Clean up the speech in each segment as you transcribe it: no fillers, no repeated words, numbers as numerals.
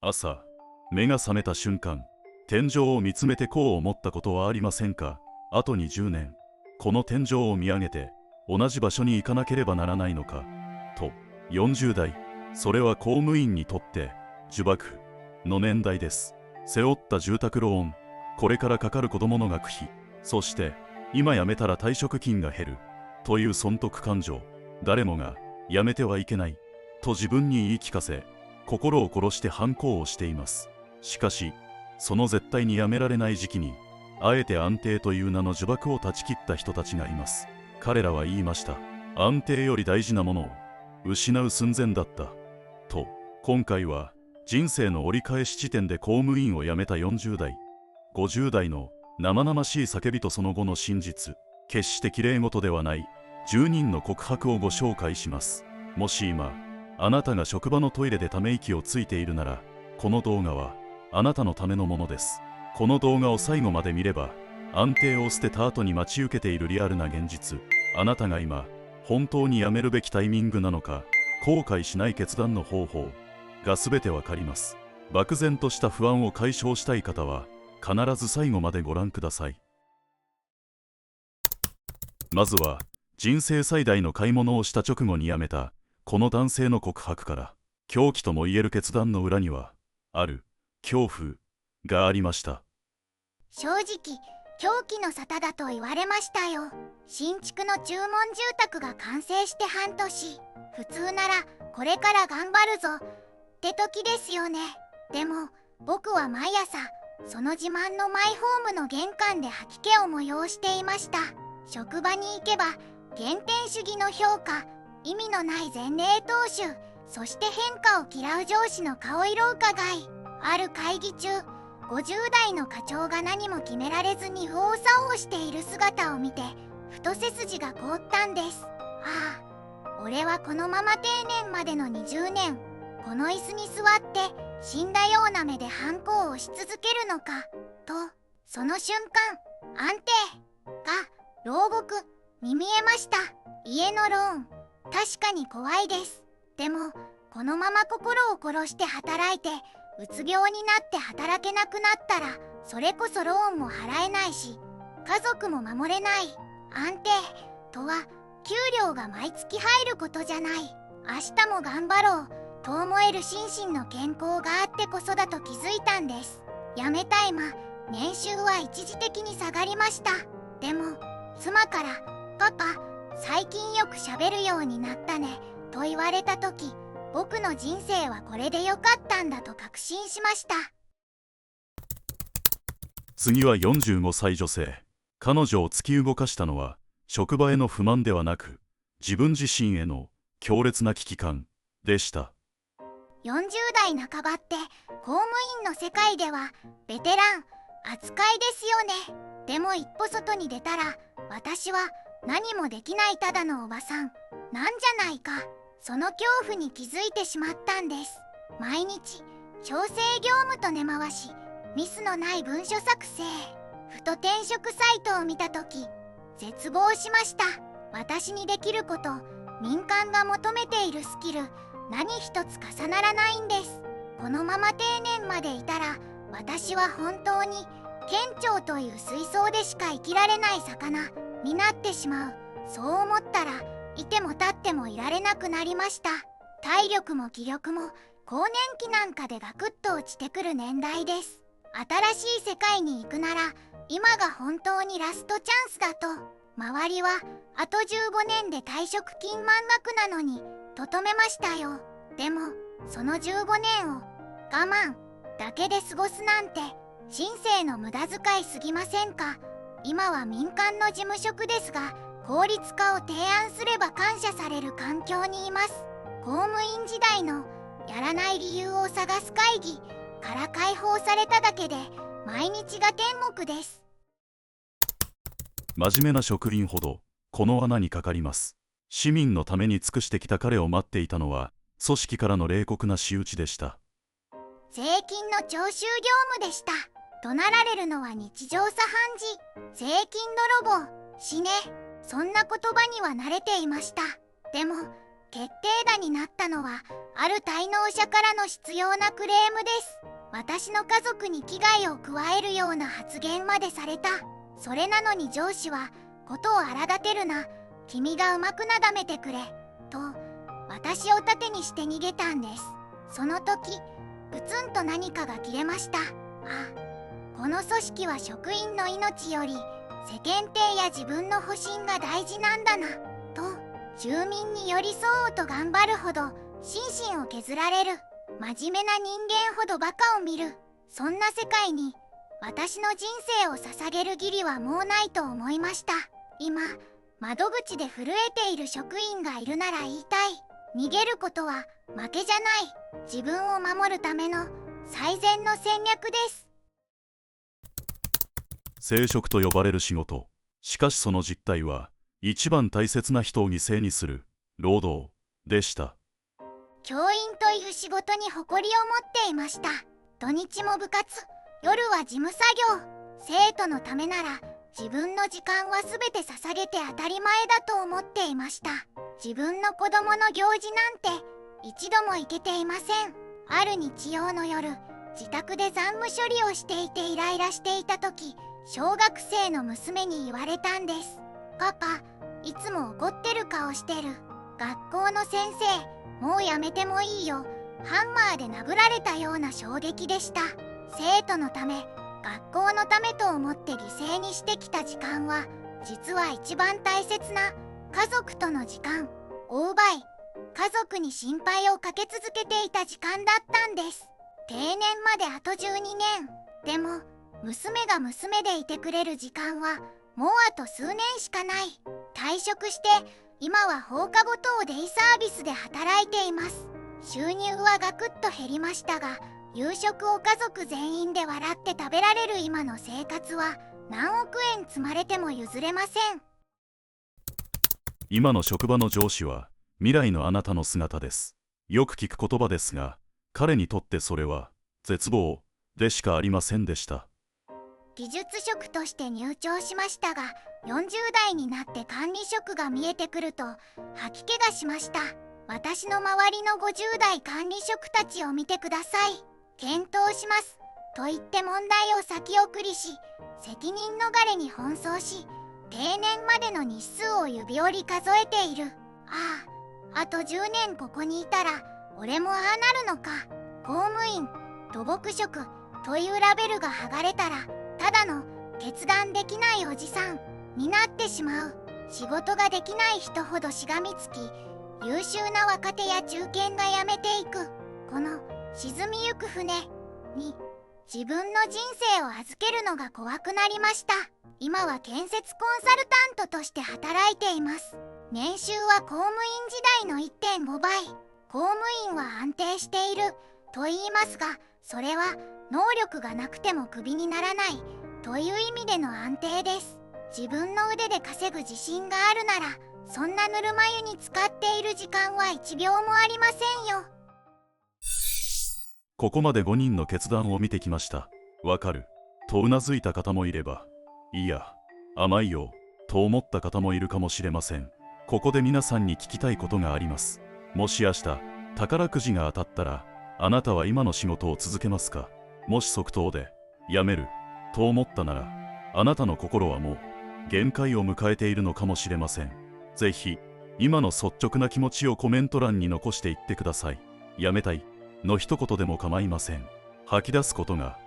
朝、目が覚めた瞬間、天井を見つめてこう思ったことはありませんか？あと20年、この天井を見上げて、同じ場所に行かなければならないのか、と。40代、それは公務員にとって、呪縛の年代です。背負った住宅ローン、これからかかる子供の学費、そして、今辞めたら退職金が減る、という損得感情。誰もが、辞めてはいけない、と自分に言い聞かせ、心を殺して反抗をしています。しかし、その絶対にやめられない時期に、あえて安定という名の呪縛を断ち切った人たちがいます。彼らは言いました。安定より大事なものを失う寸前だった。と、今回は人生の折り返し地点で公務員を辞めた40代、50代の生々しい叫びとその後の真実、決して綺麗事ではない10人の告白をご紹介します。もし今、あなたが職場のトイレでため息をついているなら、この動画はあなたのためのものです。この動画を最後まで見れば、安定を捨てた後に待ち受けているリアルな現実、あなたが今、本当にやめるべきタイミングなのか、後悔しない決断の方法が全てわかります。漠然とした不安を解消したい方は、必ず最後までご覧ください。まずは、人生最大の買い物をした直後にやめた、この男性の告白から、狂気ともいえる決断の裏には、ある恐怖がありました。正直、狂気の沙汰だと言われましたよ。新築の注文住宅が完成して半年。普通なら、これから頑張るぞって時ですよね。でも、僕は毎朝、その自慢のマイホームの玄関で吐き気を催していました。職場に行けば、減点主義の評価、意味のない前例踏襲、そして変化を嫌う上司の顔色伺い。ある会議中、50代の課長が何も決められずに右往左往している姿を見て、ふと背筋が凍ったんです。ああ、俺はこのまま定年までの20年、この椅子に座って死んだような目でハンコを押し続けるのか、と、その瞬間、安定が牢獄に見えました。家のローン、確かに怖いです。でも、このまま心を殺して働いて、うつ病になって働けなくなったら、それこそローンも払えないし、家族も守れない。安定とは、給料が毎月入ることじゃない。明日も頑張ろうと思える心身の健康があってこそだと気づいたんです。辞めた今、年収は一時的に下がりました。でも、妻から、パパ、最近よく喋るようになったね、と言われたとき、僕の人生はこれでよかったんだと確信しました。次は45歳女性。彼女を突き動かしたのは、職場への不満ではなく、自分自身への強烈な危機感でした。40代半ばって公務員の世界ではベテラン扱いですよね。でも一歩外に出たら、私は何もできないただのおばさんなんじゃないか、その恐怖に気づいてしまったんです。毎日調整業務と根回し、ミスのない文書作成。ふと転職サイトを見たとき、絶望しました。私にできること、民間が求めているスキル、何一つ重ならないんです。このまま定年までいたら、私は本当に県庁という水槽でしか生きられない魚になってしまう。そう思ったら、いても立ってもいられなくなりました。体力も気力も更年期なんかでガクッと落ちてくる年代です。新しい世界に行くなら、今が本当にラストチャンスだと。周りはあと15年で退職金満額なのにとどめましたよ。でもその15年を我慢だけで過ごすなんて人生の無駄遣いすぎませんか。今は民間の事務職ですが、効率化を提案すれば感謝される環境にいます。公務員時代のやらない理由を探す会議から解放されただけで毎日が天国です。真面目な職員ほどこの穴にかかります。市民のために尽くしてきた彼を待っていたのは、組織からの冷酷な仕打ちでした。税金の徴収業務でした。怒鳴られるのは日常茶飯事。税金泥棒、死ね。そんな言葉には慣れていました。でも決定打になったのはある滞納者からの執拗なクレームです。私の家族に危害を加えるような発言までされた。それなのに上司はことを荒立てるな、君がうまくなだめてくれと私を盾にして逃げたんです。その時ブツンと何かが切れました。この組織は職員の命より世間体や自分の保身が大事なんだなと、住民に寄り添おうと頑張るほど心身を削られる真面目な人間ほどバカを見る、そんな世界に私の人生を捧げる義理はもうないと思いました。今窓口で震えている職員がいるなら言いたい。逃げることは負けじゃない。自分を守るための最善の戦略です。正職と呼ばれる仕事。しかしその実態は一番大切な人を犠牲にする労働でした。教員という仕事に誇りを持っていました。土日も部活、夜は事務作業。生徒のためなら自分の時間は全て捧げて当たり前だと思っていました。自分の子供の行事なんて一度も行けていません。ある日曜の夜、自宅で残務処理をしていてイライラしていた時、小学生の娘に言われたんです。パパ、いつも怒ってる顔してる。学校の先生、もうやめてもいいよ。ハンマーで殴られたような衝撃でした。生徒のため、学校のためと思って犠牲にしてきた時間は、実は一番大切な家族との時間を奪い、家族に心配をかけ続けていた時間だったんです。定年まであと12年。でも娘が娘でいてくれる時間はもうあと数年しかない。退職して今は放課後等デイサービスで働いています。収入はガクッと減りましたが、夕食を家族全員で笑って食べられる今の生活は何億円積まれても譲れません。今の職場の上司は未来のあなたの姿です。よく聞く言葉ですが、彼にとってそれは絶望でしかありませんでした。技術職として入庁しましたが、40代になって管理職が見えてくると吐き気がしました。私の周りの50代管理職たちを見てください。検討しますと言って問題を先送りし、責任逃れに奔走し、定年までの日数を指折り数えている。あと10年ここにいたら俺もああなるのか。公務員、土木職というラベルが剥がれたらただの決断できないおじさんになってしまう。仕事ができない人ほどしがみつき、優秀な若手や中堅が辞めていくこの沈みゆく船に自分の人生を預けるのが怖くなりました。今は建設コンサルタントとして働いています。年収は公務員時代の 1.5 倍。公務員は安定していると言いますが、それは能力がなくてもクビにならないという意味での安定です。自分の腕で稼ぐ自信があるなら、そんなぬるま湯に浸かっている時間は1秒もありませんよ。ここまで5人の決断を見てきました。わかるとうなずいた方もいれば、いや甘いよと思った方もいるかもしれません。ここで皆さんに聞きたいことがあります。もし明日宝くじが当たったら、あなたは今の仕事を続けますか？もし即答で辞めると思ったなら、あなたの心はもう限界を迎えているのかもしれません。ぜひ今の率直な気持ちをコメント欄に残していってください。辞めたいの一言でも構いません。吐き出すことが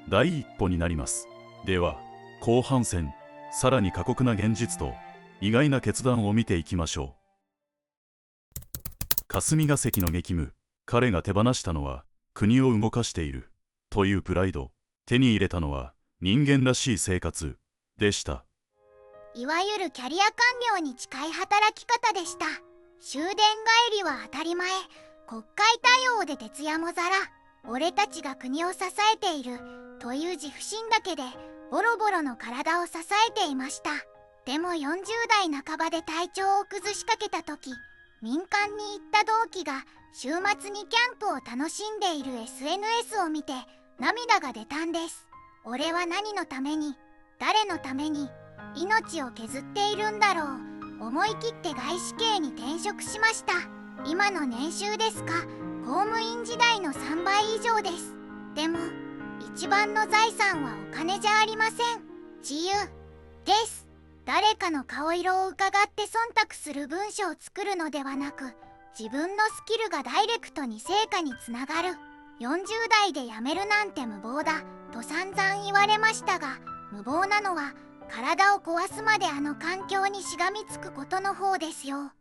第一歩になります。では後半戦、さらに過酷な現実と意外な決断を見ていきましょう。霞が関の激務。彼が手放したのは国を動かしているというプライド。手に入れたのは人間らしい生活でした。いわゆるキャリア官僚に近い働き方でした。終電帰りは当たり前。国会対応で徹夜もざら。俺たちが国を支えているという自負心だけでボロボロの体を支えていました。でも40代半ばで体調を崩しかけた時、民間に行った同期が週末にキャンプを楽しんでいる SNS を見て涙が出たんです。俺は何のために、誰のために命を削っているんだろう。思い切って外資系に転職しました。今の年収ですか、公務員時代の3倍以上です。でも一番の財産はお金じゃありません。自由です。誰かの顔色を伺って忖度する文章を作るのではなく、自分のスキルがダイレクトに成果につながる。40代で辞めるなんて無謀だと散々言われましたが、無謀なのは体を壊すまであの環境にしがみつくことの方ですよ。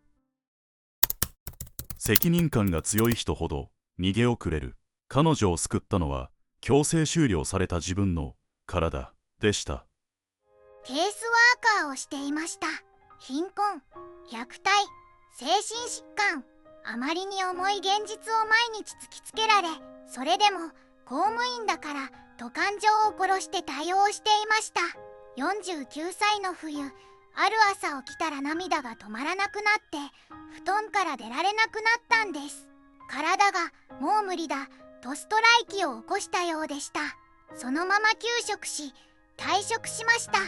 責任感が強い人ほど逃げ遅れる。彼女を救ったのは強制終了された自分の体でした。ケースワーカーをしていました。貧困、虐待、精神疾患、あまりに重い現実を毎日突きつけられ、それでも公務員だからと感情を殺して対応していました。49歳の冬、ある朝起きたら涙が止まらなくなって布団から出られなくなったんです。体がもう無理だとストライキを起こしたようでした。そのまま休職し退職しました。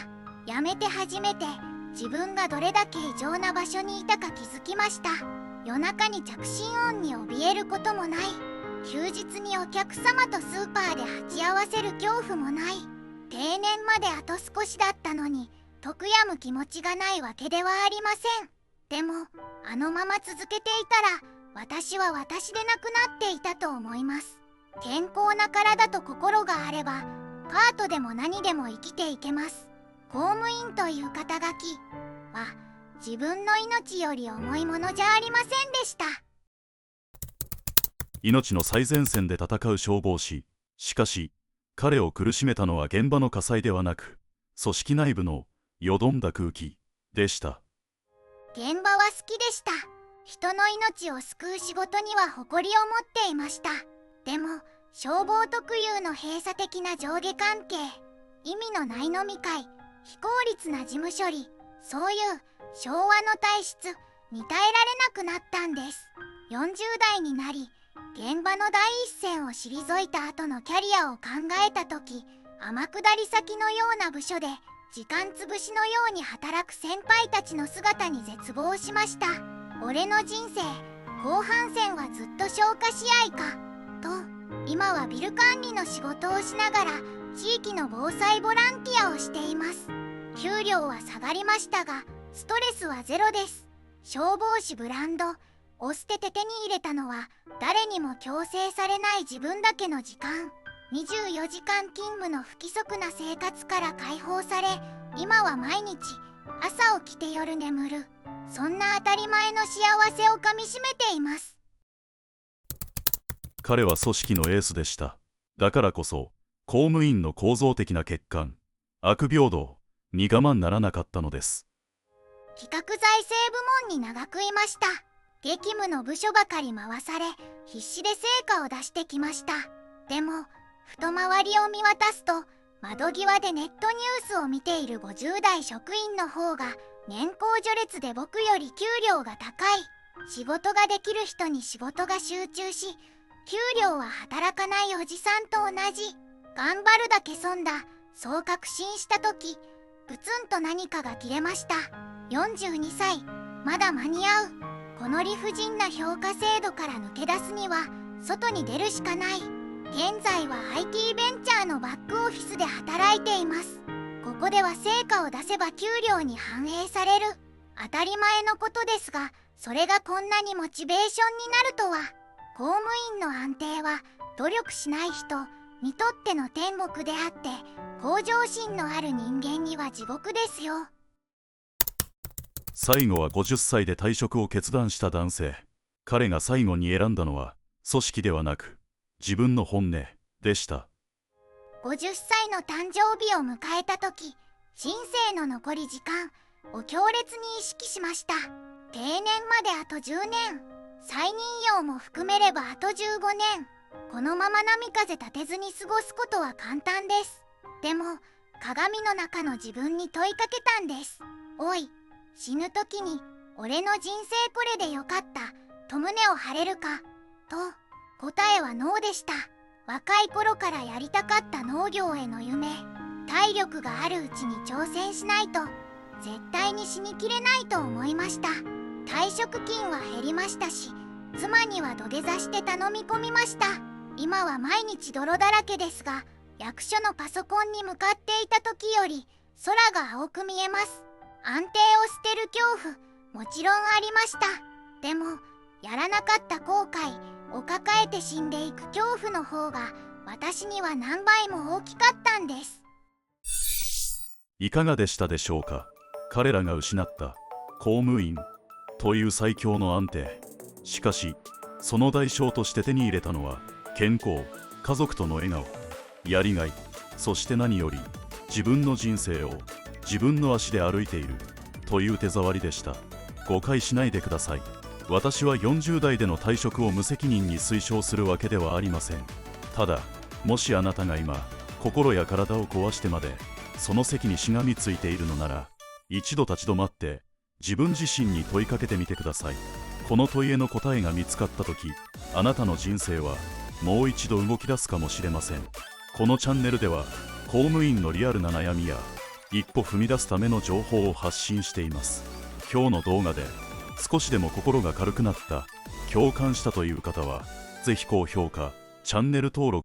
辞めて初めて自分がどれだけ異常な場所にいたか気づきました。夜中に着信音に怯えることもない。休日にお客様とスーパーで鉢合わせる恐怖もない。定年まであと少しだったのに得やむ気持ちがないわけではありません。でもあのまま続けていたら私は私でなくなっていたと思います。健康な体と心があればパートでも何でも生きていけます。公務員という肩書きは自分の命より重いものじゃありませんでした。命の最前線で戦う消防士。しかし彼を苦しめたのは現場の火災ではなく、組織内部のよどんだ空気でした。現場は好きでした。人の命を救う仕事には誇りを持っていました。でも消防特有の閉鎖的な上下関係、意味のない飲み会、非効率な事務処理、そういう昭和の体質に耐えられなくなったんです。40代になり現場の第一線を退いた後のキャリアを考えた時、天下り先のような部署で時間つぶしのように働く先輩たちの姿に絶望しました。俺の人生後半戦はずっと消化試合かと、今はビル管理の仕事をしながら地域の防災ボランティアをしています。給料は下がりましたがストレスはゼロです。消防士ブランドを捨てて手に入れたのは誰にも強制されない自分だけの時間。24時間勤務の不規則な生活から解放され、今は毎日朝起きて夜眠る、そんな当たり前の幸せをかみしめています。彼は組織のエースでした。だからこそ公務員の構造的な欠陥、悪平等に我慢ならなかったのです。企画財政部門に長くいました。激務の部署ばかり回され必死で成果を出してきました。でもふと周りを見渡すと、窓際でネットニュースを見ている50代職員の方が年功序列で僕より給料が高い。仕事ができる人に仕事が集中し、給料は働かないおじさんと同じ。頑張るだけ損だ、そう確信した時、ブツンと何かが切れました。42歳、まだ間に合う。この理不尽な評価制度から抜け出すには外に出るしかない。現在は IT ベンチャーのバックオフィスで働いています。ここでは成果を出せば給料に反映される。当たり前のことですが、それがこんなにモチベーションになるとは。公務員の安定は努力しない人にとっての天国であって、向上心のある人間には地獄ですよ。最後は50歳で退職を決断した男性。彼が最後に選んだのは組織ではなく自分の本音でした。50歳の誕生日を迎えた時、人生の残り時間を強烈に意識しました。定年まであと10年、再任用も含めればあと15年。このまま波風立てずに過ごすことは簡単です。でも鏡の中の自分に問いかけたんです。おい、死ぬ時に俺の人生これでよかったと胸を張れるかと。答えはノーでした。若い頃からやりたかった農業への夢、体力があるうちに挑戦しないと絶対に死にきれないと思いました。退職金は減りましたし、妻には土下座して頼み込みました。今は毎日泥だらけですが、役所のパソコンに向かっていた時より空が青く見えます。安定を捨てる恐怖、もちろんありました。でもやらなかった後悔を抱えて死んでいく恐怖の方が私には何倍も大きかったんです。いかがでしたでしょうか。彼らが失った公務員という最強の安定。しかしその代償として手に入れたのは健康、家族との笑顔、やりがい、そして何より自分の人生を自分の足で歩いているという手触りでした。誤解しないでください。私は40代での退職を無責任に推奨するわけではありません。ただ、もしあなたが今心や体を壊してまでその席にしがみついているのなら、一度立ち止まって自分自身に問いかけてみてください。この問いへの答えが見つかった時、あなたの人生はもう一度動き出すかもしれません。このチャンネルでは公務員のリアルな悩みや一歩踏み出すための情報を発信しています。今日の動画で少しでも心が軽くなった、共感したという方はぜひ高評価、チャンネル登録